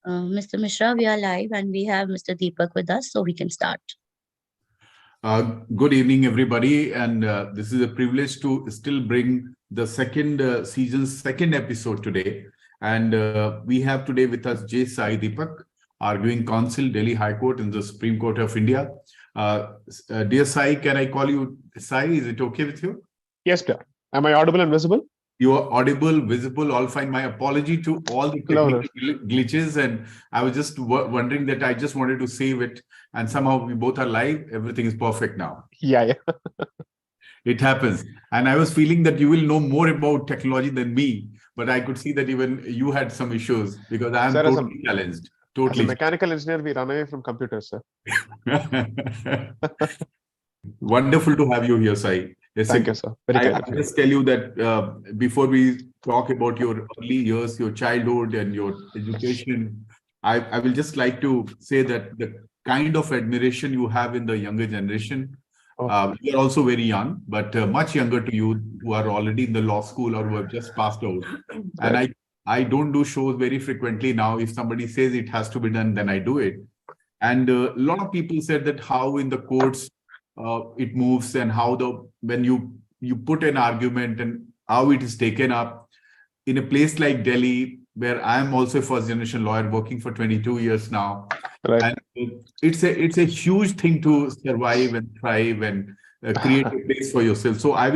Mr. Mishra, we are live and we have Mr. Deepak with us, so we can start. Good evening, everybody. And this is a privilege to still bring the second season's second episode today. And we have today with us J. Sai Deepak, arguing counsel, Delhi High Court in the Supreme Court of India. Dear Sai, can I call you Sai? Is it okay with you? Yes, sir. Am I audible and visible? You are audible, visible, all fine. My apology to all the technical glitches. And I was just wondering that I just wanted to save it. And somehow we both are live. Everything is perfect now. Yeah. It happens. And I was feeling that you will know more about technology than me. But I could see that even you had some issues because I am totally challenged. Totally. As a mechanical engineer, we run away from computers, sir. Wonderful to have you here, Sai. Thank you, sir. I just tell you that before we talk about your early years, your childhood and your education, I will just like to say that the kind of admiration you have in the younger generation, you are also very young, but much younger to you who are already in the law school or who have just passed out. And I don't do shows very frequently now. If somebody says it has to be done, then I do it. And a lot of people said that how in the courts it moves and how when you put an argument and how it is taken up in a place like Delhi, where I am also a first generation lawyer working for 22 years now. Right. And it's a huge thing to survive and thrive and create a place for yourself. So I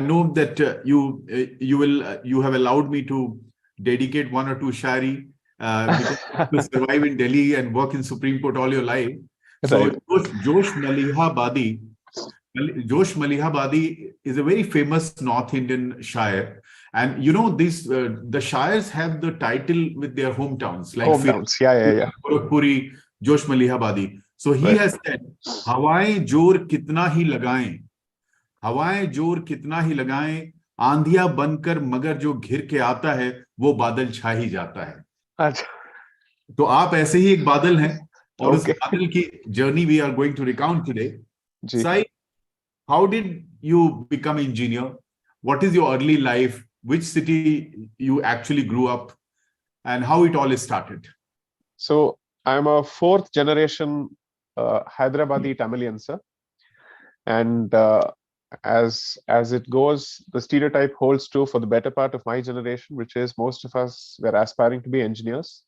know that you have allowed me to dedicate one or two shari to survive in Delhi and work in Supreme Court all your life. So Josh Malihabadi is a very famous North Indian shire. And you know, the shires have the title with their hometowns. Like hometowns, yeah. Gorakhpuri, Josh Malihabadi. So he has said, Hawaएं जोर कितना ही लगाएं, हवाएं जोर कितना ही लगाएं, आंधिया बनकर मगर जो घिर के आता है, वो बादल छा ही जाता है. अच्छा. तो आप ऐसे ही एक बादल हैं. और उस बादल की journey we are going to recount today. Sai, how did you become engineer? What is your early life? Which city you actually grew up? And how it all started? So I'm a fourth generation Hyderabadi Tamilian, sir. And as it goes, the stereotype holds true for the better part of my generation, which is most of us were aspiring to be engineers.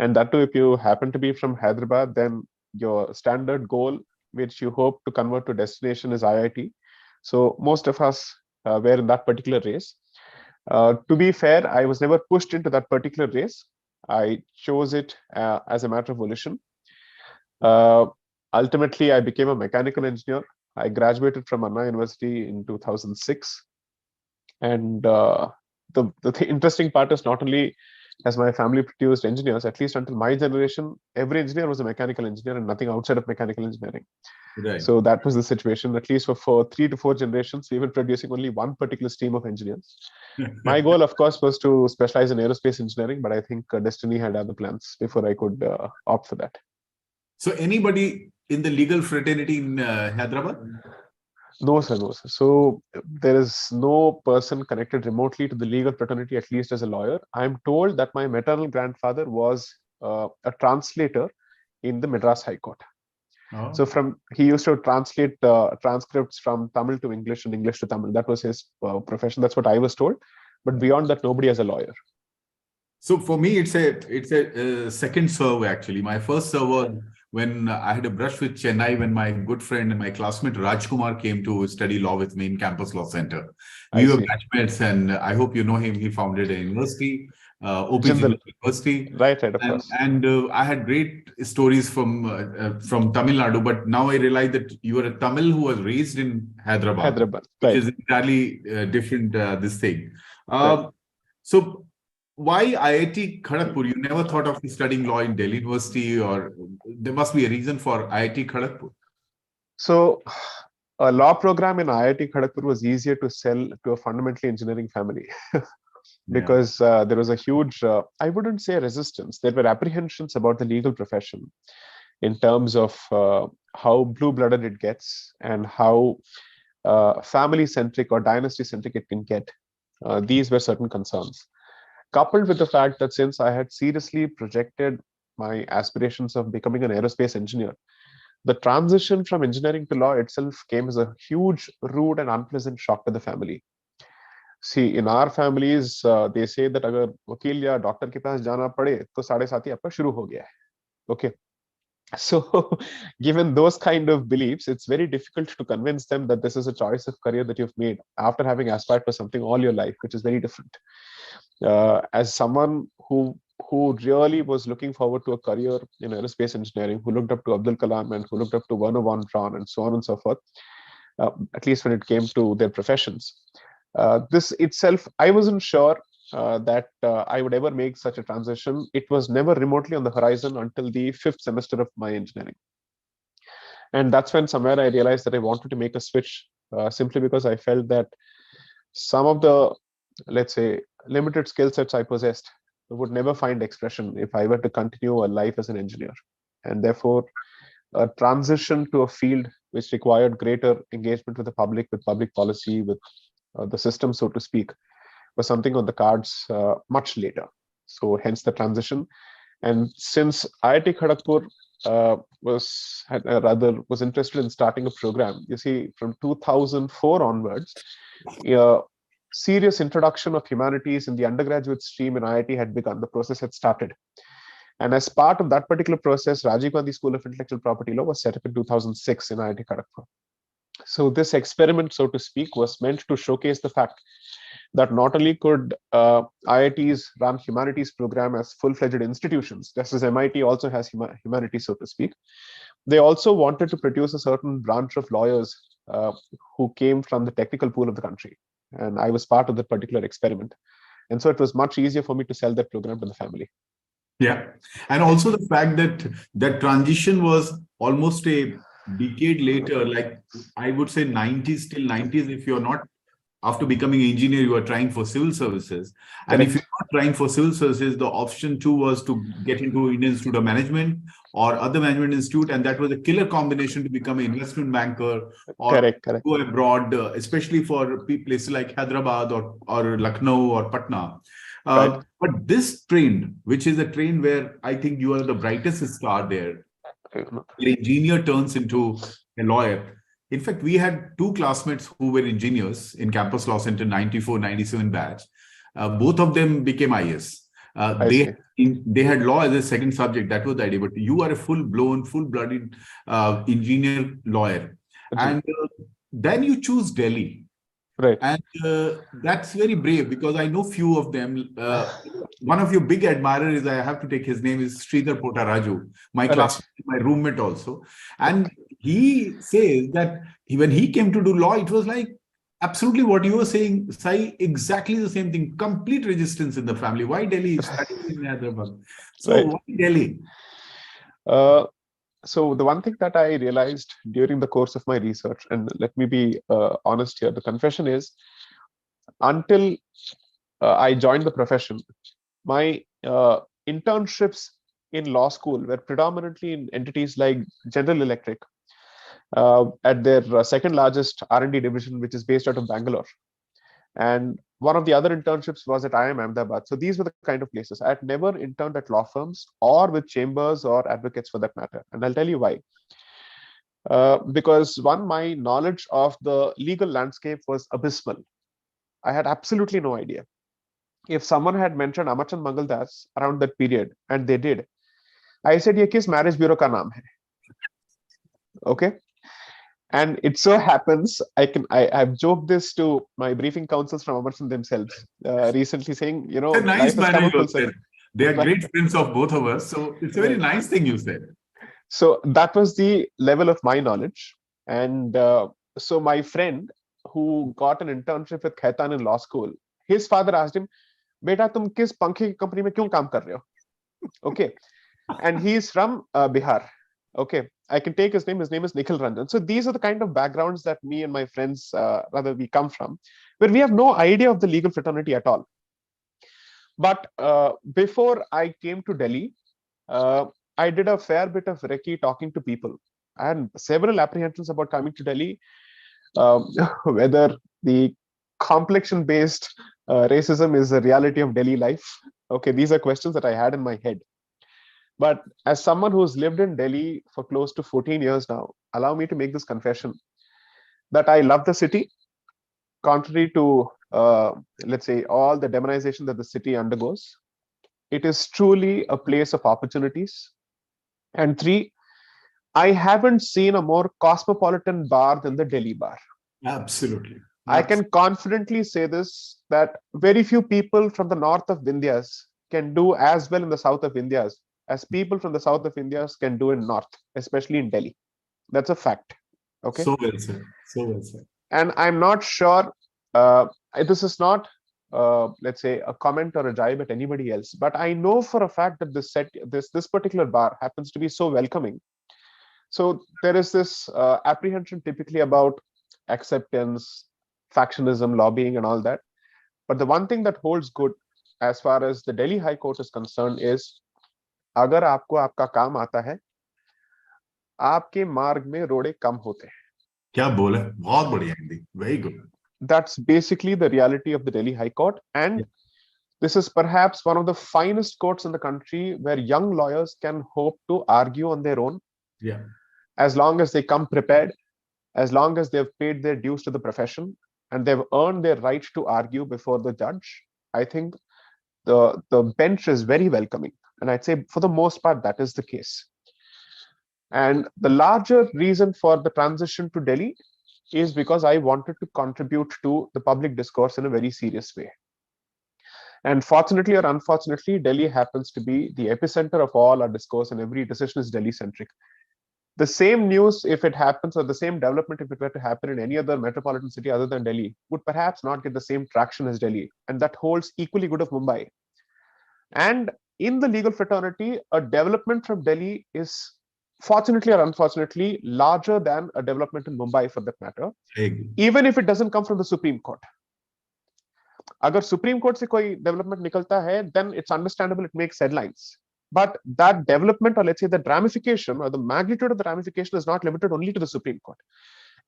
And that too, if you happen to be from Hyderabad, then your standard goal, which you hope to convert to destination, is IIT. So most of us were in that particular race. To be fair, I was never pushed into that particular race. I chose it as a matter of volition. Ultimately, I became a mechanical engineer. I graduated from Anna University in 2006. And the interesting part is not only as my family produced engineers, at least until my generation, every engineer was a mechanical engineer and nothing outside of mechanical engineering. Right. So that was the situation, at least for 3 to 4 generations, we were producing only one particular stream of engineers. My goal, of course, was to specialize in aerospace engineering, but I think destiny had other plans before I could opt for that. So anybody in the legal fraternity in Hyderabad? No, sir. So there is no person connected remotely to the legal fraternity, at least as a lawyer. I'm told that my maternal grandfather was a translator in the Madras High Court. Oh. So he used to translate transcripts from Tamil to English and English to Tamil. That was his profession. That's what I was told. But beyond that, nobody as a lawyer. So for me, it's a second serve actually. My first serve was when I had a brush with Chennai when my good friend and my classmate Rajkumar came to study law with me in Campus Law Center. We were batchmates, and I hope you know him. He founded a university. OP Jindal. University. Right, of course. And I had great stories from Tamil Nadu, but now I realize that you are a Tamil who was raised in Hyderabad, Hyderabad, which right. is entirely different, this thing. Right. So why IIT Kharagpur? You never thought of studying law in Delhi University, or there must be a reason for IIT Kharagpur? So a law program in IIT Kharagpur was easier to sell to a fundamentally engineering family. Because there was a huge, I wouldn't say resistance, there were apprehensions about the legal profession in terms of how blue-blooded it gets and how family-centric or dynasty-centric it can get. These were certain concerns. Coupled with the fact that since I had seriously projected my aspirations of becoming an aerospace engineer, the transition from engineering to law itself came as a huge, rude and unpleasant shock to the family. See, in our families, they say that अगर वकील या doctor के पास जाना पड़े तो 7:30 ही आपका शुरू हो गया है. Okay. So, given those kind of beliefs, it's very difficult to convince them that this is a choice of career that you've made after having aspired for something all your life, which is very different. As someone who really was looking forward to a career in aerospace engineering, who looked up to Abdul Kalam and who looked up to Werner von Braun and so on and so forth, at least when it came to their professions. This itself, I wasn't sure that I would ever make such a transition. It was never remotely on the horizon until the 5th semester of my engineering. And that's when somewhere I realized that I wanted to make a switch, simply because I felt that some of the, let's say, limited skill sets I possessed would never find expression if I were to continue a life as an engineer. And therefore, a transition to a field which required greater engagement with the public, with public policy, with the system, so to speak, was something on the cards much later. So hence the transition. And since IIT Kharagpur was interested in starting a program, you see, from 2004 onwards, serious introduction of humanities in the undergraduate stream in IIT had begun. The process had started. And as part of that particular process, Rajiv Gandhi School of Intellectual Property Law was set up in 2006 in IIT Kharagpur. So this experiment, so to speak, was meant to showcase the fact that not only could IITs run humanities program as full-fledged institutions, just as MIT also has humanities, so to speak, they also wanted to produce a certain branch of lawyers who came from the technical pool of the country. And I was part of that particular experiment. And so it was much easier for me to sell that program to the family. Yeah. And also the fact that that transition was almost a decade later, like I would say 90s till 90s, if you're not, after becoming an engineer, you are trying for civil services. And if you're not trying for civil services, the option two was to get into Indian Institute of Management or other management institute. And that was a killer combination to become an investment banker or go abroad, especially for places like Hyderabad or Lucknow or Patna. But this train, which is a train where I think you are the brightest star there, the engineer turns into a lawyer. In fact, we had two classmates who were engineers in Campus Law Center 94-97 batch. Both of them became IS. They had law as a second subject. That was the idea. But you are a full-blown, full-blooded engineer lawyer. And then you choose Delhi. Right. And that's very brave, because I know few of them. One of your big admirers, I have to take his name, is Sridhar Pottaraju, my classmate, my roommate also. And he says that when he came to do law, it was like absolutely what you were saying, Sai, exactly the same thing, complete resistance in the family. Why Delhi? Studying in Hyderabad. So why Delhi? So the one thing that I realized during the course of my research, and let me be honest here, the confession is, until I joined the profession, my internships in law school were predominantly in entities like General Electric, at their second largest R&D division, which is based out of Bangalore. And one of the other internships was at IIM Ahmedabad. So these were the kind of places. I had never interned at law firms or with chambers or advocates for that matter. And I'll tell you why. Because one, my knowledge of the legal landscape was abysmal. I had absolutely no idea. If someone had mentioned Amachand Mangaldas around that period, and they did, I said, "Ye kis marriage bureau ka naam hai?" Okay. And it so happens, I've joked this to my briefing counsels from Amerson themselves recently, saying, It's a nice life has come manner a you full have said. circle. They are Right. great friends of both of us. So it's a very Right. nice thing you said. So that was the level of my knowledge. And so my friend who got an internship with Khaitan in law school, his father asked him, "Beta, tum kis pankhe ki company mein kyun kaam kar rahe ho?" Okay. And he's from Bihar. Okay. I can take his name. His name is Nikhil Ranjan. So these are the kind of backgrounds that me and my friends, rather, we come from, where we have no idea of the legal fraternity at all. But before I came to Delhi, uh, I did a fair bit of recce talking to people. I had several apprehensions about coming to Delhi, um, whether the complexion based racism is a reality of Delhi life. Okay, these are questions that I had in my head. But as someone who's lived in Delhi for close to 14 years now, allow me to make this confession that I love the city, contrary to, let's say, all the demonization that the city undergoes. It is truly a place of opportunities. And three, I haven't seen a more cosmopolitan bar than the Delhi bar. Absolutely. I can confidently say this, that very few people from the north of Vindhyas can do as well in the south of Indias as people from the south of Indias can do in north, especially in Delhi. That's a fact. Okay. So well said. So well said. And I'm not sure, this is not, let's say, a comment or a jibe at anybody else, but I know for a fact that this particular bar happens to be so welcoming. So there is this apprehension typically about acceptance, factionism, lobbying, and all that. But the one thing that holds good as far as the Delhi High Court is concerned is, अगर आपको आपका काम आता है, आपके मार्ग में रोड़े कम होते हैं. क्या बोला? बहुत बढ़िया Hindi. Very good. That's basically the reality of the Delhi High Court, and this is perhaps one of the finest courts in the country where young lawyers can hope to argue on their own. Yeah. As long as they come prepared, as long as they've paid their dues to the profession and they've earned their right to argue before the judge, I think the bench is very welcoming. And I'd say for the most part, that is the case. And the larger reason for the transition to Delhi is because I wanted to contribute to the public discourse in a very serious way. And fortunately or unfortunately, Delhi happens to be the epicenter of all our discourse, and every decision is Delhi-centric. The same news, if it happens, or the same development, if it were to happen in any other metropolitan city other than Delhi, would perhaps not get the same traction as Delhi. And that holds equally good of Mumbai. And in the legal fraternity, a development from Delhi is, fortunately or unfortunately, larger than a development in Mumbai, for that matter, even if it doesn't come from the Supreme Court. Agar Supreme Court se koi development nikalta hai, then it's understandable, it makes headlines. But that development, or let's say the ramification or the magnitude of the ramification, is not limited only to the Supreme Court.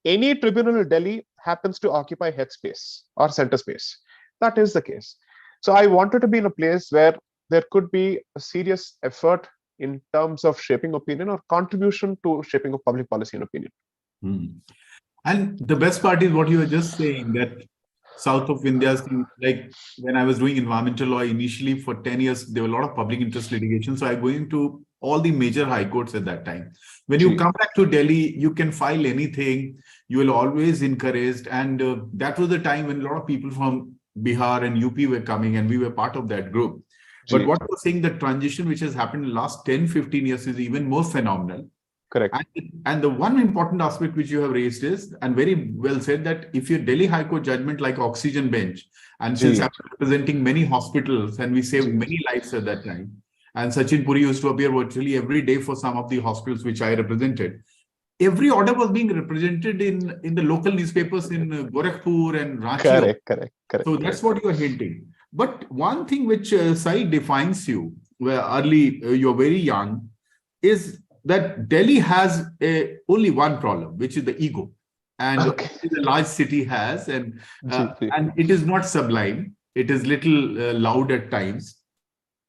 Any tribunal in Delhi happens to occupy head space or center space. That is the case. So I wanted to be in a place where there could be a serious effort in terms of shaping opinion or contribution to shaping of public policy and opinion. And the best part is what you were just saying, that south of India, like when I was doing environmental law initially for 10 years, there were a lot of public interest litigation. So I go into all the major high courts at that time. When you come back to Delhi, you can file anything. You will always encouraged. And that was the time when a lot of people from Bihar and UP were coming, and we were part of that group. But what you're saying, the transition which has happened in the last 10, 15 years is even more phenomenal. Correct. And the one important aspect which you have raised is, and very well said, that if your Delhi High Court judgment like oxygen bench, and since I'm representing many hospitals and we saved many lives at that time, and Sachin Puri used to appear virtually every day for some of the hospitals which I represented, every order was being represented in the local newspapers in Gorakhpur and Ranchi. Correct. So that's what you are hinting. But one thing which Sai defines you, where early you're very young, is that Delhi has only one problem, which is the ego, and the large city has, and it is not sublime. It is little loud at times.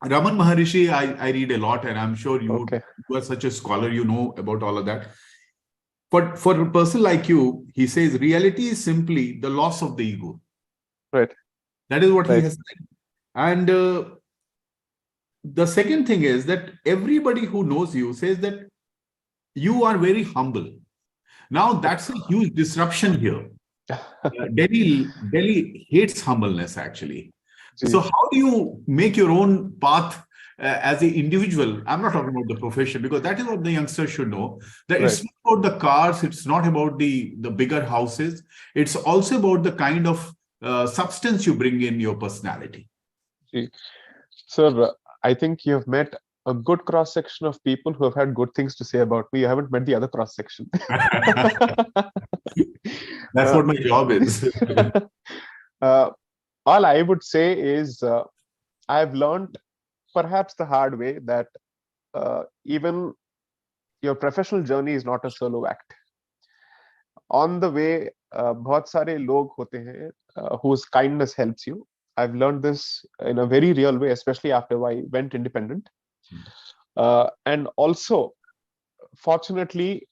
Raman Maharishi, I read a lot, and I'm sure you are such a scholar, you know about all of that. But for a person like you, he says reality is simply the loss of the ego. Right. That is what he has said. And the second thing is that everybody who knows you says that you are very humble. Now that's a huge disruption here. Delhi hates humbleness actually. So how do you make your own path as an individual? I'm not talking about the profession, because that is what the youngsters should know. That it's not about the cars, it's not about the bigger houses. It's also about the kind of substance you bring in your personality. Sir, I think you have met a good cross section of people who have had good things to say about me. You haven't met the other cross section. That's what my job is. All I would say is I've learned perhaps the hard way that even your professional journey is not a solo act. On the way, बहुत सारे लोग होते हैं whose kindness helps you. I've learned this in a very real way, especially after I went independent. And also, fortunately,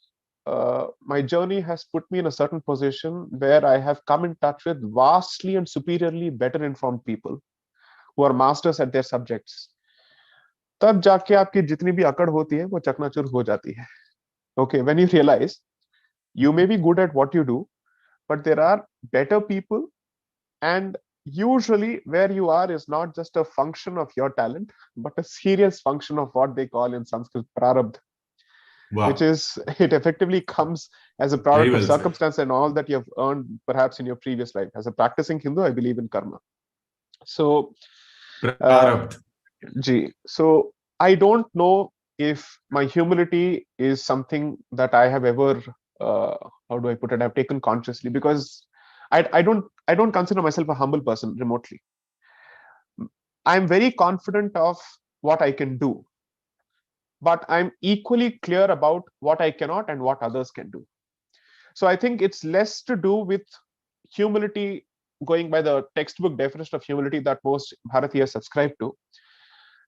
my journey has put me in a certain position where I have come in touch with vastly and superiorly better informed people who are masters at their subjects. तब जाके आपकी जितनी भी अकड़ होती है वो चकनाचूर हो जाती है. Okay, when you realize you may be good at what you do, but there are better people, and usually where you are is not just a function of your talent, but a serious function of what they call in Sanskrit prarabdha. Wow. Which is, it effectively comes as a product of circumstance and all that you have earned perhaps in your previous life. As a practicing Hindu, I believe in karma. So, so I don't know if my humility is something that I have ever, how do I put it, I've taken consciously, because I don't consider myself a humble person remotely. I'm very confident of what I can do, but I'm equally clear about what I cannot and what others can do. So I think it's less to do with humility, going by the textbook definition of humility that most Bharatiyas subscribe to,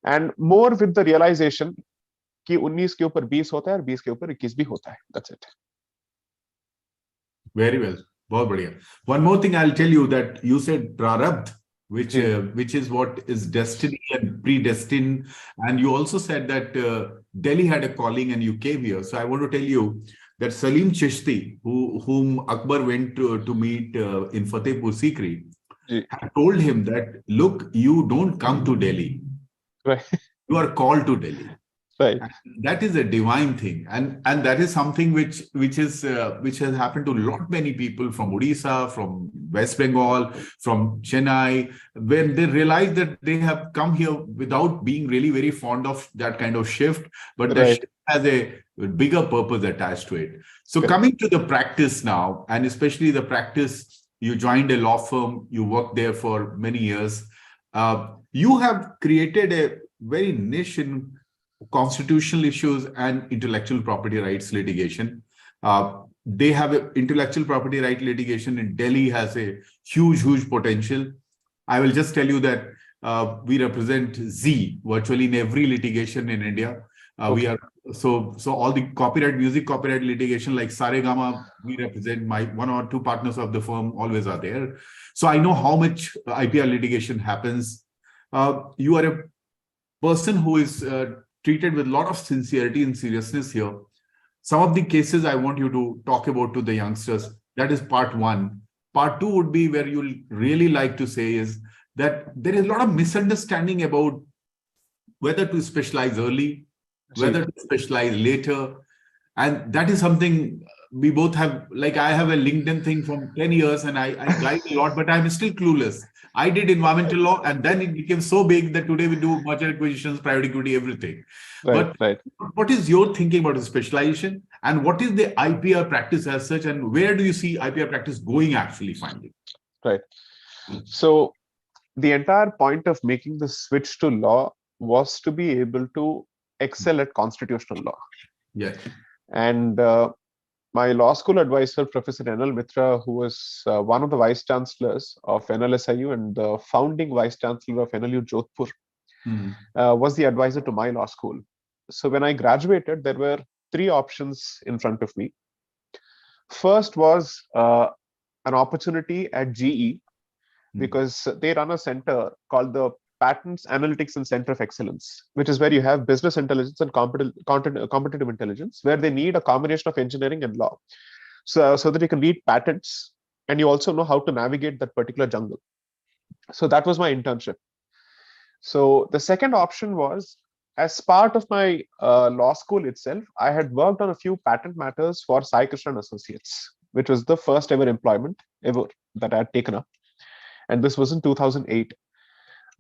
and more with the realization कि 19 के ऊपर 20 होता है और 20 के ऊपर 21 भी होता है. That's it. Very well. बहुत बढ़िया. One more thing I'll tell you, that you said prarabdha, which is what is destiny and predestined, and you also said that Delhi had a calling and you came here. So I want to tell you that Salim Chishti, whom Akbar went to meet in Fatehpur Sikri, had told him that, look, you don't come to Delhi. Right. You are called to Delhi. Right. And that is a divine thing, and that is something which has happened to many people from Odisha, from West Bengal, from Chennai, when they realize that they have come here without being really very fond of that kind of shift, but the shift has a bigger purpose attached to it. So coming to the practice now, and especially the practice, you joined a law firm, you worked there for many years. You have created a very niche in constitutional issues and intellectual property rights litigation. They have intellectual property right litigation in Delhi has a huge potential. I will just tell you that we represent Z virtually in every litigation in India. We are so all the music copyright litigation like Saregama, we represent. My one or two partners of the firm always are there. So I know how much IPR litigation happens. You are a person who is treated with a lot of sincerity and seriousness here. Some of the cases I want you to talk about to the youngsters. That is part one. Part two would be where you'll really like to say is that there is a lot of misunderstanding about whether to specialize early, whether to specialize later. And that is something we both have. Like I have a LinkedIn thing from 10 years and I guide a lot, but I'm still clueless. I did environmental law and then it became so big that today we do merger acquisitions, private equity, everything. But what is your thinking about the specialization, and what is the IPR practice as such, and where do you see IPR practice going actually finally? Right. So the entire point of making the switch to law was to be able to excel at constitutional law. Yes. And my law school advisor, Professor N.L. Mitra, who was one of the vice chancellors of NLSIU and the founding vice chancellor of NLU Jodhpur, was the advisor to my law school. So when I graduated, there were three options in front of me. First was an opportunity at GE, because they run a center called the Patents, Analytics and Center of Excellence, which is where you have business intelligence and competitive intelligence, where they need a combination of engineering and law. so that you can read patents and you also know how to navigate that particular jungle. So that was my internship. So the second option was, as part of my law school itself, I had worked on a few patent matters for Sai Krishna and Associates, which was the first ever employment ever that I had taken up. And this was in 2008.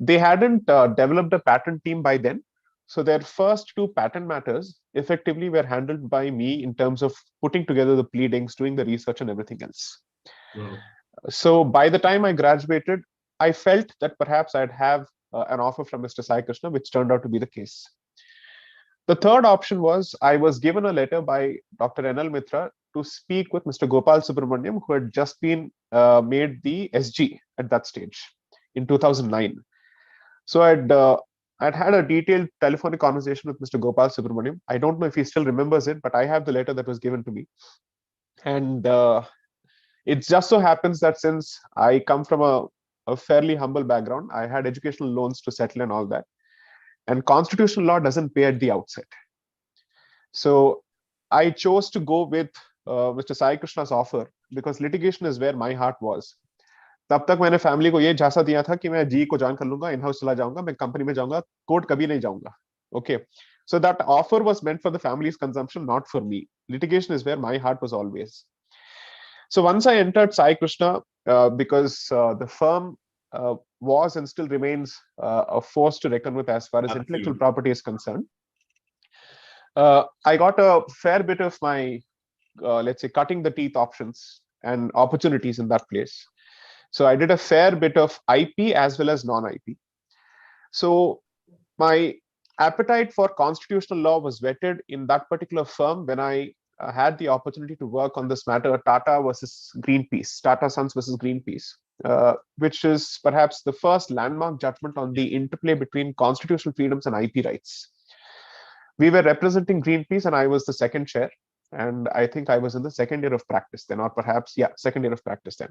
They hadn't developed a patent team by then. So their first two patent matters effectively were handled by me in terms of putting together the pleadings, doing the research and everything else. Wow. So by the time I graduated, I felt that perhaps I'd have an offer from Mr. Sai Krishna, which turned out to be the case. The third option was I was given a letter by Dr. N.L. Mitra to speak with Mr. Gopal Subramaniam, who had just been made the SG at that stage in 2009. So I'd had a detailed telephonic conversation with Mr. Gopal Subramaniam. I don't know if he still remembers it, but I have the letter that was given to me. And it just so happens that since I come from a fairly humble background, I had educational loans to settle and all that. And constitutional law doesn't pay at the outset. So I chose to go with Mr. Sai Krishna's offer because litigation is where my heart was. तब तक मैंने family को ये झांसा दिया था कि मैं जी को ज्वाइन कर लूंगा, इन हाउस चला जाऊंगा, मैं कंपनी में जाऊंगा, कोर्ट कभी नहीं जाऊंगा. Okay, so that offer was meant for the family's consumption, not for me. Litigation is where my heart was always. So once I entered Sai Krishna, because the firm was and still remains a force to reckon with as far as intellectual property is concerned, I got a fair bit of my, let's say, cutting the teeth options and opportunities in that place. So I did a fair bit of IP as well as non-IP. So my appetite for constitutional law was whetted in that particular firm when I had the opportunity to work on this matter, Tata versus Greenpeace, Tata Sons versus Greenpeace, which is perhaps the first landmark judgment on the interplay between constitutional freedoms and IP rights. We were representing Greenpeace and I was the second chair. And I think I was in the second year of practice then, or perhaps, yeah, second year of practice then.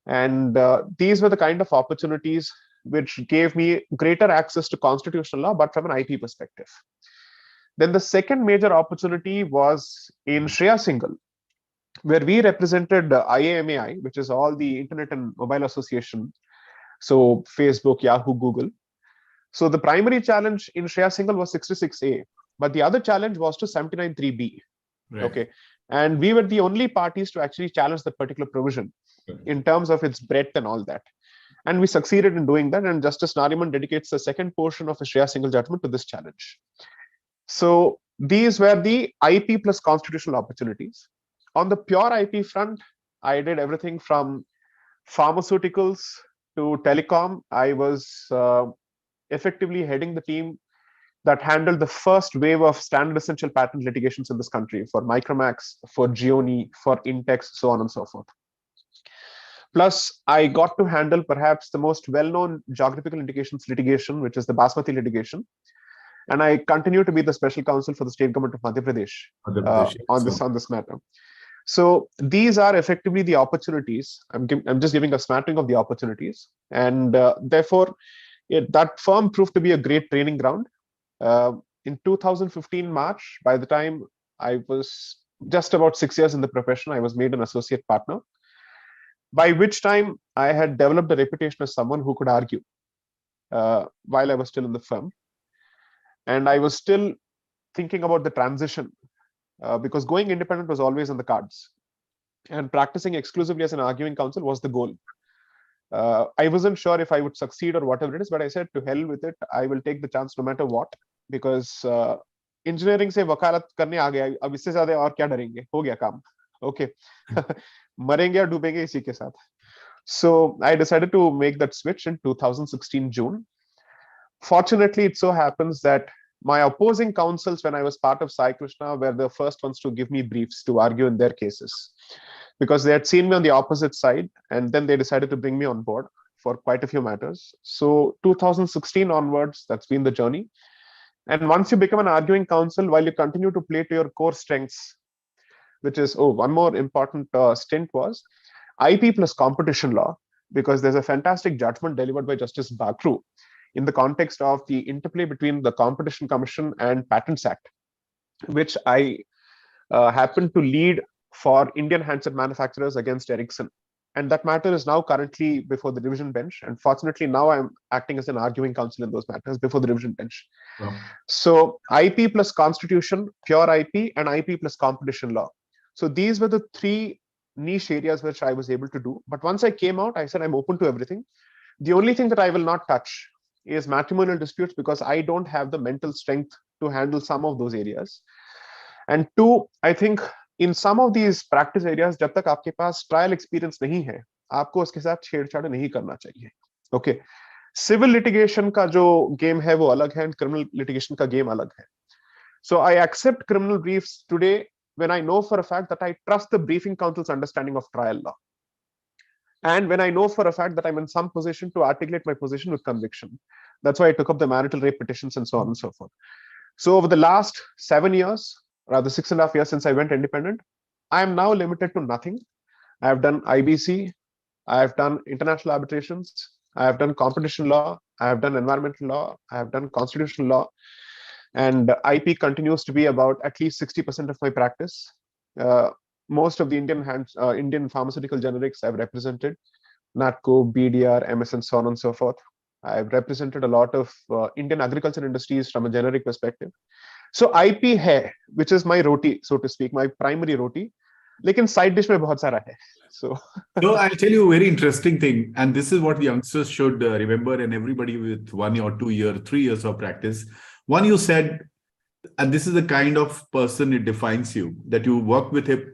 And these were the kind of opportunities which gave me greater access to constitutional law, but from an IP perspective. Then the second major opportunity was in Shreya Singhal, where we represented IAMAI, which is all the Internet and Mobile Association. So Facebook, Yahoo, Google. So the primary challenge in Shreya Singhal was 66A, but the other challenge was to 79.3B. Right. Okay. And we were the only parties to actually challenge that particular provision in terms of its breadth and all that. And we succeeded in doing that. And Justice Nariman dedicates the second portion of the Shreya Singhal judgment to this challenge. So these were the IP plus constitutional opportunities. On the pure IP front, I did everything from pharmaceuticals to telecom. I was effectively heading the team that handled the first wave of standard essential patent litigations in this country for Micromax, for Gioni, for Intex, so on and so forth. Plus, I got to handle perhaps the most well-known geographical indications litigation, which is the Basmati litigation. And I continue to be the special counsel for the state government of Madhya Pradesh on this matter. So these are effectively the opportunities. I'm just giving a smattering of the opportunities. And therefore, that firm proved to be a great training ground. In 2015 March, by the time I was just about 6 years in the profession, I was made an associate partner, by which time I had developed a reputation as someone who could argue while I was still in the firm. And I was still thinking about the transition because going independent was always on the cards. And practicing exclusively as an arguing counsel was the goal. I wasn't sure if I would succeed or whatever it is, but I said to hell with it. I will take the chance no matter what, because engineering से वकालत करने आ गया, अब इससे ज़्यादा और क्या डरेंगे, हो गया काम, okay, मरेंगे या डूबेंगे इसी के साथ. So I decided to make that switch in 2016 June. Fortunately, it so happens that my opposing counsels when I was part of Sai Krishna were the first ones to give me briefs to argue in their cases, because they had seen me on the opposite side and then they decided to bring me on board for quite a few matters. So 2016 onwards, that's been the journey. And once you become an arguing counsel, while you continue to play to your core strengths, which is, one more important stint was IP plus competition law, because there's a fantastic judgment delivered by Justice Bakru in the context of the interplay between the Competition Commission and Patents Act, which I happened to lead for Indian handset manufacturers against Ericsson. And that matter is now currently before the division bench. And fortunately, now I'm acting as an arguing counsel in those matters before the division bench. Wow. So IP plus constitution, pure IP, and IP plus competition law. So these were the three niche areas which I was able to do. But once I came out, I said I'm open to everything. The only thing that I will not touch is matrimonial disputes, because I don't have the mental strength to handle some of those areas. And two, I think in some of these practice areas, जब तक आपके पास trial experience नहीं है, आपको उसके साथ छेड़छाड़ नहीं करना चाहिए. Okay. Civil litigation का जो game है वो अलग है, and criminal litigation का game अलग है. So I accept criminal briefs today when I know for a fact that I trust the briefing counsel's understanding of trial law. And when I know for a fact that I'm in some position to articulate my position with conviction. That's why I took up the marital rape petitions and so on and so forth. So over the last 7 years, rather 6.5 years since I went independent, I am now limited to nothing. I have done IBC, I have done international arbitrations, I have done competition law, I have done environmental law, I have done constitutional law, and IP continues to be about at least 60% of my practice. Most of the Indian pharmaceutical generics I've represented, NATCO, BDR, MS, and so on and so forth. I've represented a lot of Indian agriculture industries from a generic perspective. So IP hai, which is my roti, so to speak, my primary roti. Lekin side dish mein bahut sara hai. So I'll tell you a very interesting thing, and this is what the youngsters should remember, and everybody with 1 or 2 years, 3 years of practice. One, you said, and this is the kind of person it defines you, that you work with him,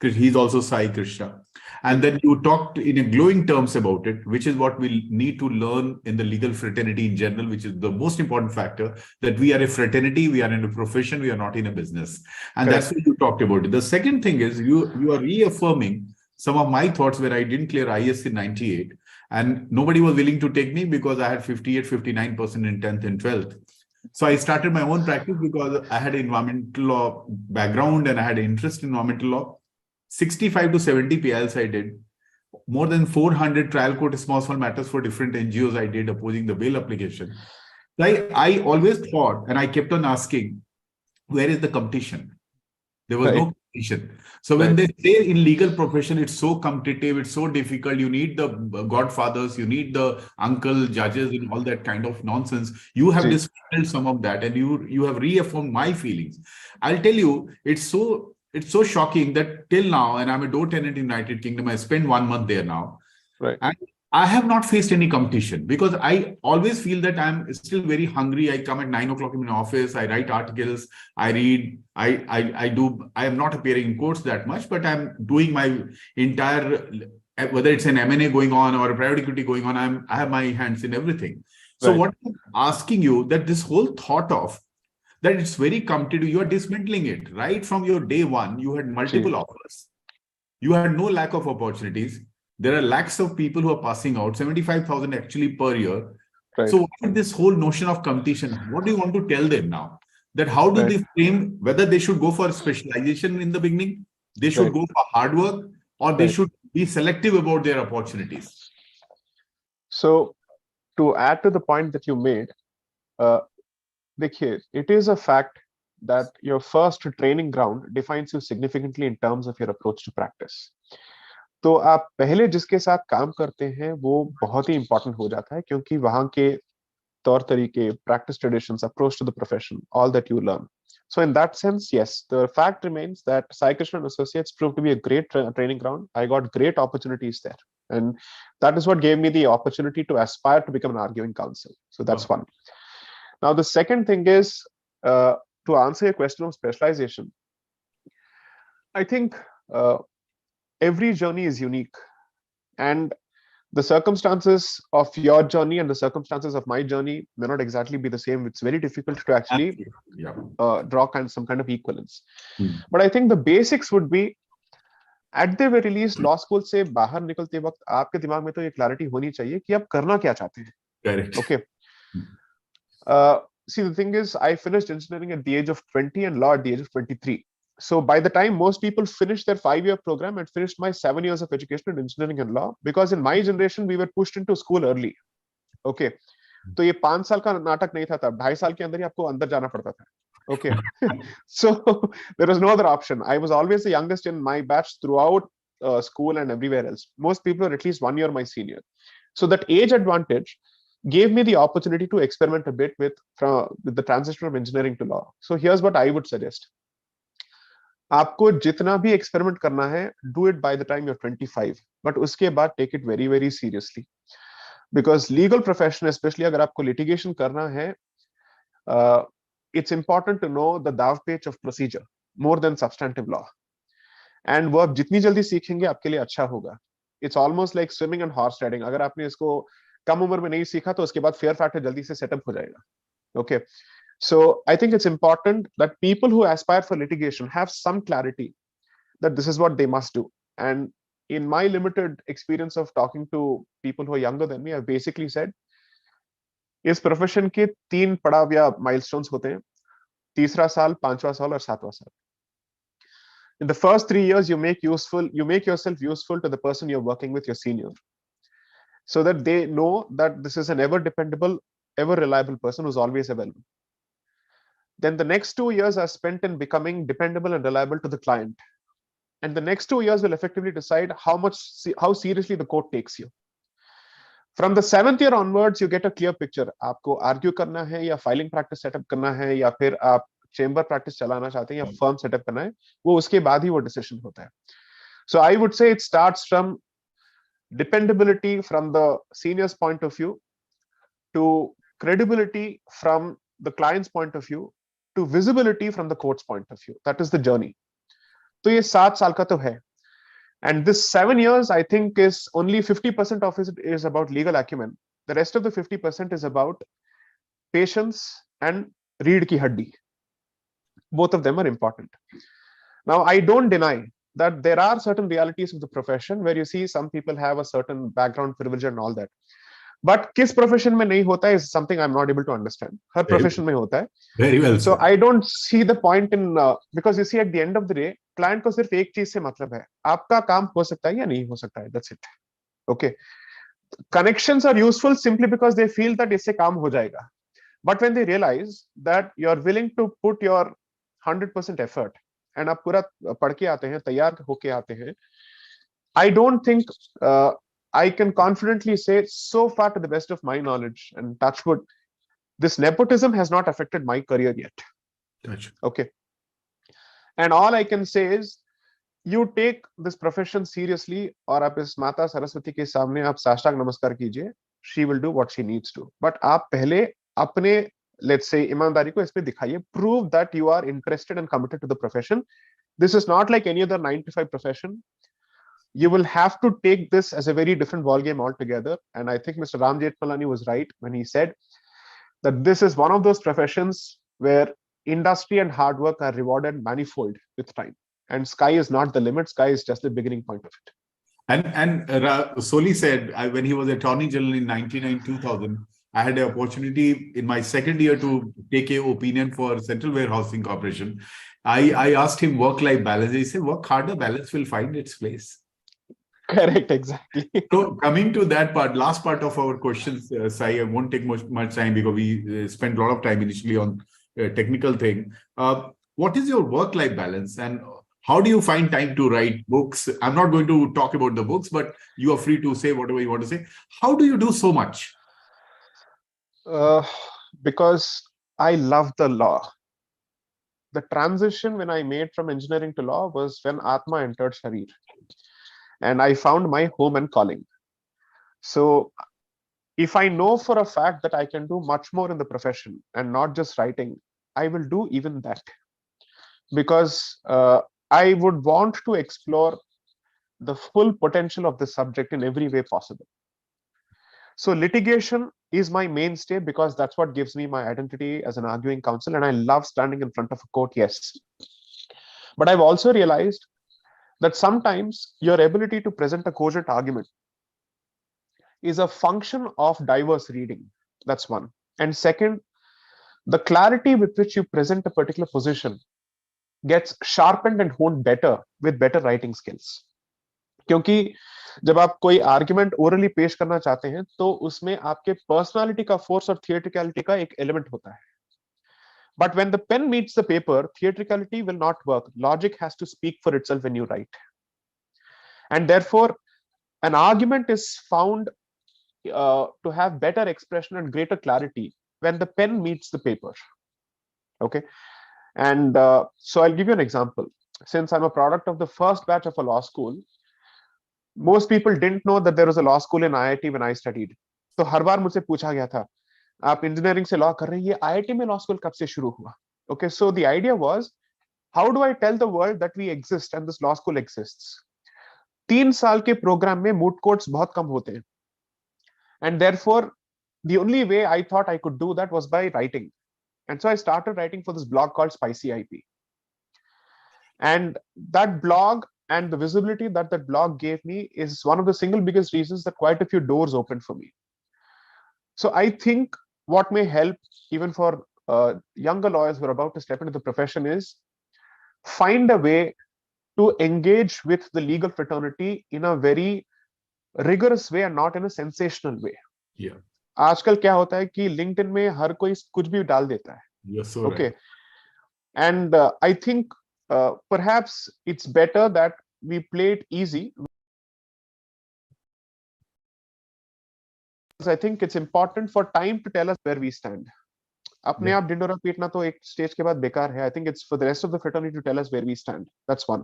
he's also Sai Krishna. And then you talked in a glowing terms about it, which is what we need to learn in the legal fraternity in general, which is the most important factor, that we are a fraternity, we are in a profession, we are not in a business. And that's what you talked about. The second thing is you are reaffirming some of my thoughts where I didn't clear IS in 98. And nobody was willing to take me because I had 58, 59% in 10th and 12th. So I started my own practice because I had an environmental law background and I had an interest in environmental law. 65 to 70 PILs I did. More than 400 trial court small matters for different NGOs I did opposing the bail application. I always thought, and I kept on asking, where is the competition? There was no competition. So when they say in legal profession, it's so competitive, it's so difficult, you need the godfathers, you need the uncle judges and all that kind of nonsense. You have dispelled some of that and you have reaffirmed my feelings. I'll tell you, it's so shocking that till now, and I'm a door tenant in United Kingdom, I spent 1 month there now. Right. And I have not faced any competition because I always feel that I'm still very hungry. I come at 9 o'clock in my office, I write articles, I read, I am not appearing in courts that much, but I'm doing my entire, whether it's an M&A going on or a private equity going on, I have my hands in everything. So what I'm asking you, that this whole thought of, that it's very competitive, you are dismantling it. Right from your day one, you had multiple offers. You had no lack of opportunities. There are lakhs of people who are passing out, 75,000 actually per year. Right. So what is this whole notion of competition? What do you want to tell them now? That how do they frame, whether they should go for specialization in the beginning, they should go for hard work, or they should be selective about their opportunities? So to add to the point that you made, it is a fact that your first training ground defines you significantly in terms of your approach to practice. तो आप पहले जिसके साथ काम करते हैं वो बहुत ही इंपॉर्टेंट हो जाता है क्योंकि वहां के तौर तरीके, practice traditions, approach to the profession, all that you learn. So in that sense, yes, the fact remains that Sai Krishna & Associates proved to be a great training ground. I got great opportunities there. And that is what gave me the opportunity to aspire to become an arguing counsel. So that's one. Now, the second thing is, to answer your question of specialization, I think every journey is unique. And the circumstances of your journey and the circumstances of my journey may not exactly be the same. It's very difficult to actually draw some kind of equivalence. But I think the basics would be, at the very least, law school से बाहर निकलते वक्त आपके दिमाग में तो ये clarity होनी चाहिए कि आप करना क्या चाहते हैं. Correct. Okay. See, the thing is, I finished engineering at the age of 20 and law at the age of 23. So by the time most people finished their 5-year program, I finished my 7 years of education in engineering and law, because in my generation, we were pushed into school early. Okay. तो ये 5 साल का नाटक नहीं था तब, 2.5 साल के अंदर ही आपको अंदर जाना पड़ता था. Okay. So there was no other option. I was always the youngest in my batch throughout school and everywhere else. Most people are at least 1 year my senior. So that age advantage gave me the opportunity to experiment a bit with the transition from engineering to law. So here's what I would suggest. आपको जितना भी experiment करना है, do it by the time you're 25, but उसके बाद take it very very seriously, because legal profession, especially अगर आपको litigation करना है, it's important to know the दाव पेच of procedure more than substantive law, and वो आप जितनी जल्दी सीखेंगे आपके लिए अच्छा होगा. It's almost like swimming and horse riding. अगर आपने इसको कम उम्र में नहीं सीखा तो उसके बाद fear factor जल्दी से सेटअप हो जाएगा. Okay. So I think it's important that people who aspire for litigation have some clarity that this is what they must do. And in my limited experience of talking to people who are younger than me, I've basically said, इस profession के 3 पड़ाव या milestones होते हैं, तीसरा साल, 5वां साल और 7वां साल. In the first 3 years, you make yourself useful to the person you're working with, your senior, so that they know that this is an ever dependable, ever reliable person who's always available. Then the next 2 years are spent in becoming dependable and reliable to the client. And the next 2 years will effectively decide how seriously the court takes you. From the 7th year onwards, you get a clear picture. आपको argue करना है या filing practice setup करना है या फिर आप chamber practice चलाना चाहते हैं या firm setup करना है, वो उसके बाद ही वो decision होता है. So I would say it starts from dependability from the senior's point of view, to credibility from the client's point of view, to visibility from the court's point of view. That is the journey. तो ये 7 साल का तो है. And this 7 years, I think, is only 50% of it is about legal acumen. The rest of the 50% is about patience and reed ki haddi. Both of them are important. Now, I don't deny that there are certain realities of the profession where you see some people have a certain background privilege and all that. But किस profession में नहीं होता है is something I'm not able to understand. Her profession में होता है. Very well. So I don't see the point in because you see at the end of the day, client को सिर्फ एक चीज से मतलब है, आपका काम हो सकता है या नहीं हो सकता है. That's it. Okay. Connections are useful simply because they feel that इससे काम हो जाएगा. But when they realize that you're willing to put your 100% effort and आप पूरा पढ़ के आते हैं, तैयार होके आते हैं, I don't think I can confidently say, so far to the best of my knowledge and touch wood, this nepotism has not affected my career yet. Gotcha. Okay. And all I can say is, you take this profession seriously, और आप इस माता सरस्वती के सामने आप साष्टांग नमस्कार कीजिए. She will do what she needs to. But आप पहले अपने, let's say, ईमानदारी को इसमें दिखाइए. Prove that you are interested and committed to the profession. This is not like any other 9 to 5 profession. You will have to take this as a very different ballgame altogether. And I think Mr. Ram Jethmalani was right when he said that this is one of those professions where industry and hard work are rewarded manifold with time. And sky is not the limit. Sky is just the beginning point of it. And Soli said, when he was Attorney General in 1999-2000, I had the opportunity in my second year to take a opinion for Central Warehousing Corporation. I asked him work-life balance. He said, work harder, balance will find its place. Correct, exactly. So coming to that part, last part of our questions, Sai, I won't take much time because we spent a lot of time initially on technical thing. What is your work-life balance and how do you find time to write books? I'm not going to talk about the books, but you are free to say whatever you want to say. How do you do so much? Because I love the law. The transition when I made from engineering to law was when Atma entered Sharir. And I found my home and calling. So if I know for a fact that I can do much more in the profession and not just writing, I will do even that. Because I would want to explore the full potential of the subject in every way possible. So litigation is my mainstay because that's what gives me my identity as an arguing counsel. And I love standing in front of a court, yes. But I've also realized that sometimes your ability to present a cogent argument is a function of diverse reading. That's one. And second, the clarity with which you present a particular position gets sharpened and honed better with better writing skills. क्योंकि जब आप कोई argument orally पेश करना चाहते हैं तो उसमें आपके पर्सनालिटी का फोर्स और थिएट्रिकलिटी का एक एलिमेंट होता है. But when the pen meets the paper, theatricality will not work. Logic has to speak for itself when you write. And therefore, an argument is found to have better expression and greater clarity when the pen meets the paper. Okay. And so I'll give you an example. Since I'm a product of the first batch of a law school, most people didn't know that there was a law school in IIT when I studied. तो हर बार मुझसे पूछा गया था, आप engineering से law कर रहे हैं, ये IIT में लॉ स्कूल कब से शुरू हुआ? Okay, so the idea was, how do I tell the world that we exist and this law school exists? 3 साल के प्रोग्राम में मूट कोर्ट्स बहुत कम होते हैं, and therefore the only way I thought I could do that was by writing. And so I started writing for this blog called Spicy IP. And that blog and the visibility that that blog gave me is one of the single biggest reasons that quite a few doors opened for me. So I think what may help even for younger lawyers who are about to step into the profession is find a way to engage with the legal fraternity in a very rigorous way and not in a sensational way. Yeah. आजकल क्या होता है कि LinkedIn में हर कोई कुछ भी डाल देता है. You're so Okay. right. And I think perhaps it's better that we play it easy. I think it's important for time to tell us where we stand. अपने आप डिंडोरा पीटना तो एक स्टेज के बाद बेकार है. I think it's for the rest of the fraternity to tell us where we stand. That's one.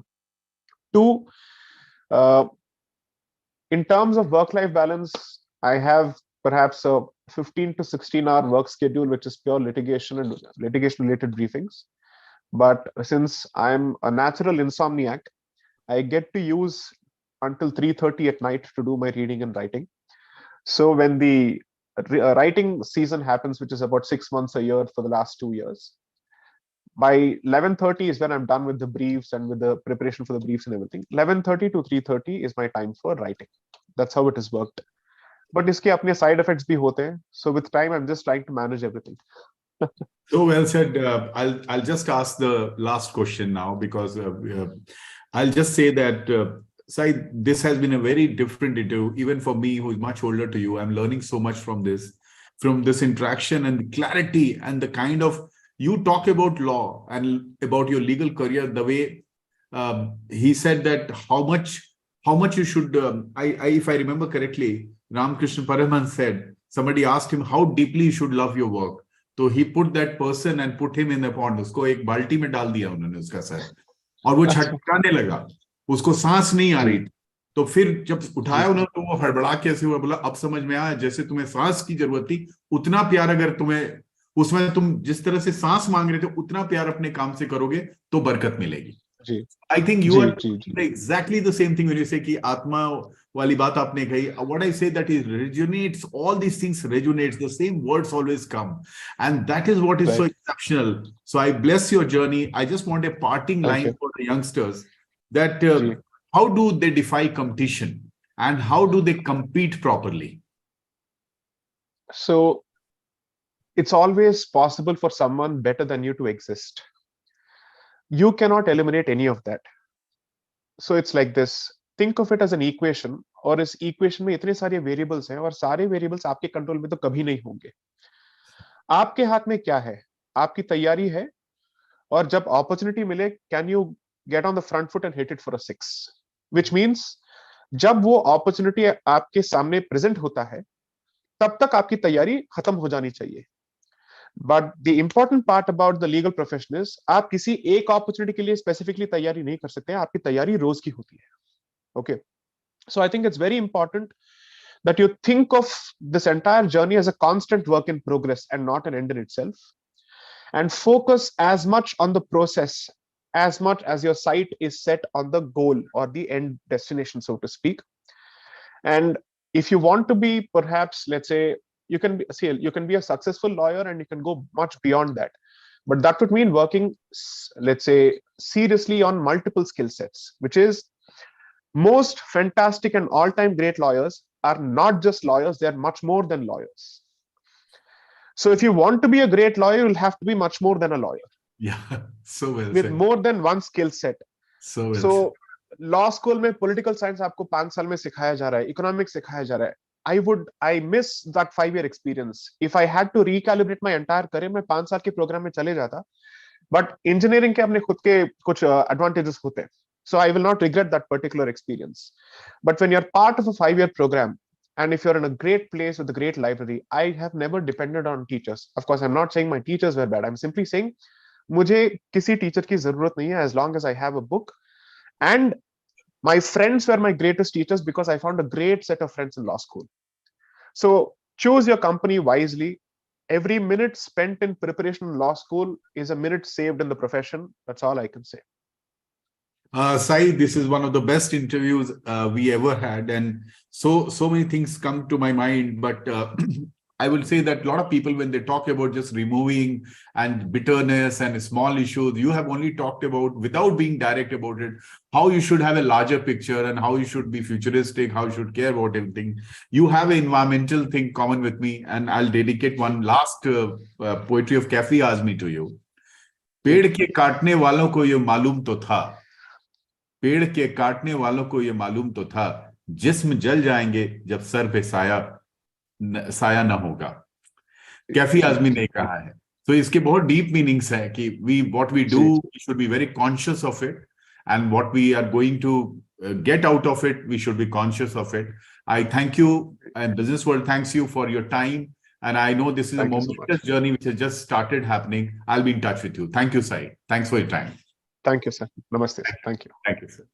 Two, in terms of work-life balance, I have perhaps a 15 to 16-hour work schedule, which is pure litigation and litigation-related briefings. But since I'm a natural insomniac, I get to use until 3:30 at night to do my reading and writing. So when the writing season happens, which is about 6 months a year for the last 2 years, by 11:30 is when I'm done with the briefs and with the preparation for the briefs and everything. 11:30 to 3:30 is my time for writing. That's how it has worked. But iske apne side effects bhi hote hain. So with time, I'm just trying to manage everything. So well said. I'll just ask the last question now, because I'll just say that Sai, this has been a very different interview, even for me, who is much older to you. I'm learning so much from this interaction and the clarity and the kind of, you talk about law and about your legal career, the way he said that how much you should, if I remember correctly, Ramakrishna Paramahansa said, somebody asked him how deeply you should love your work. So he put that person and put him in the pond. उसको एक बाल्टी में डाल दिया उन्होंने उसका sir, और वो छटपटाने लगा, उसको सांस नहीं आ रही. तो फिर जब उठाया उन्होंने तो वो हड़बड़ा कैसे हुआ, बोला अब समझ में आया, जैसे तुम्हें सांस की जरूरत थी उतना प्यार अगर तुम्हें उसमें, तुम जिस तरह से सांस मांग रहे थे उतना प्यार अपने काम से करोगे तो बरकत मिलेगी. I think you are exactly the same thing when you say कि आत्मा वाली बात आपने कही. What I say that it resonates, all these things resonates, the same words always come, and that is what is so exceptional. So I bless your journey. I just want a parting line for the youngsters, that how do they defy competition and how do they compete properly? So it's always possible for someone better than you to exist. You cannot eliminate any of that. So it's like this. Think of it as an equation, और इस equation में इतने सारे variables हैं और सारे variables आपके control में तो कभी नहीं होंगे. आपके हाथ में क्या है? आपकी तैयारी है, और जब opportunity मिले, can you get on the front foot and hit it for a 6? Which means जब वो opportunity आपके सामने present होता है, तब तक आपकी तैयारी खत्म हो जानी चाहिए. But the important part about the legal profession is, आप किसी एक opportunity के लिए specifically तैयारी नहीं कर सकते हैं, आपकी तैयारी रोज की होती है. Okay. So I think it's very important that you think of this entire journey as a constant work in progress and not an end in itself, and focus as much on the process as much as your sight is set on the goal or the end destination, so to speak. And if you want to be, perhaps, let's say, you can be a successful lawyer and you can go much beyond that, but that would mean working, let's say, seriously on multiple skill sets, which is, most fantastic and all-time great lawyers are not just lawyers, they are much more than lawyers. So if you want to be a great lawyer, you'll have to be much more than a lawyer. Yeah, so well with said. More than one skill set. So law school में political science आपको 5 साल में सिखाया जा रहा है, economics सिखाया जा रहा है. I miss that 5-year experience. If I had to recalibrate my entire career, मैं 5 साल के program में चले जाता. But engineering के अपने खुद के कुछ advantages होते हैं. So I will not regret that particular experience. But when you're part of a 5-year program, and if you're in a great place with a great library, I have never depended on teachers. Of course, I'm not saying my teachers were bad. I'm simply saying मुझे किसी teacher की जरूरत नहीं है as long as I have a book. And my friends were my greatest teachers because I found a great set of friends in law school. So choose your company wisely. Every minute spent in preparation in law school is a minute saved in the profession. That's all I can say. Sai, this is one of the best interviews we ever had, and so many things come to my mind. But I will say that a lot of people, when they talk about just removing and bitterness and small issues, you have only talked about, without being direct about it, how you should have a larger picture and how you should be futuristic, how you should care about everything. You have an environmental thing common with me, and I'll dedicate one last poetry of Kafi Azmi to you. पेड़ के काटने वालों को ये मालूम तो था, पेड़ के काटने वालों को ये मालूम तो था, जिस्म जल जाएंगे जब सर पे साया न होगा. कैफी आजमी ने कहा है. तो इसके बहुत डीप मीनिंग्स है कि what we do, we should be very conscious of it, and what we are going to get out of it, we should be conscious of it. I thank you, and Business World thanks you for your time, and I know this is a momentous journey which has just started happening. I'll be in touch with you. Thank you, Sai. Thanks for your time. Thank you, sir. Namaste. Thank you. Thank you, sir.